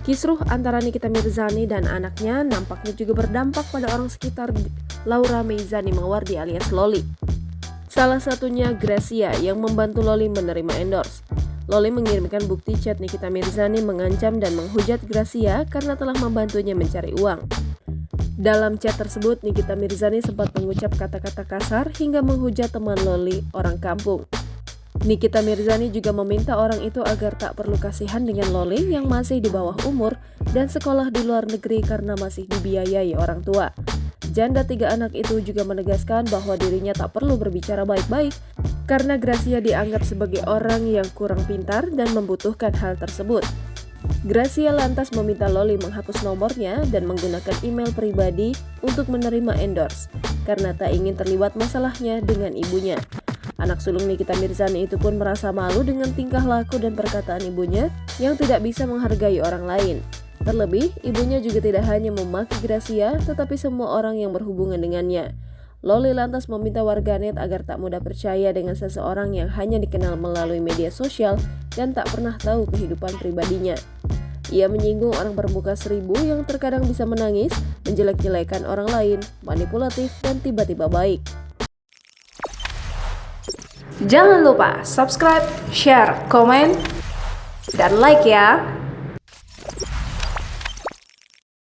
Kisruh antara Nikita Mirzani dan anaknya nampaknya juga berdampak pada orang sekitar Laura Meizani Mawardi alias Loli. Salah satunya Gracia yang membantu Loli menerima endorse. Loli mengirimkan bukti chat Nikita Mirzani mengancam dan menghujat Gracia karena telah membantunya mencari uang. Dalam chat tersebut, Nikita Mirzani sempat mengucap kata-kata kasar hingga menghujat teman Loli, orang kampung. Nikita Mirzani juga meminta orang itu agar tak perlu kasihan dengan Loli yang masih di bawah umur dan sekolah di luar negeri karena masih dibiayai orang tua. Janda 3 anak itu juga menegaskan bahwa dirinya tak perlu berbicara baik-baik karena Gracia dianggap sebagai orang yang kurang pintar dan membutuhkan hal tersebut. Gracia lantas meminta Loli menghapus nomornya dan menggunakan email pribadi untuk menerima endorse karena tak ingin terlibat masalahnya dengan ibunya. Anak sulung Nikita Mirzani itu pun merasa malu dengan tingkah laku dan perkataan ibunya yang tidak bisa menghargai orang lain. Terlebih, ibunya juga tidak hanya memaki Gracia, tetapi semua orang yang berhubungan dengannya. Loli lantas meminta warganet agar tak mudah percaya dengan seseorang yang hanya dikenal melalui media sosial dan tak pernah tahu kehidupan pribadinya. Ia menyinggung orang bermuka 1000 yang terkadang bisa menangis, menjelek-jelekan orang lain, manipulatif, dan tiba-tiba baik. Jangan lupa subscribe, share, komen, dan like ya!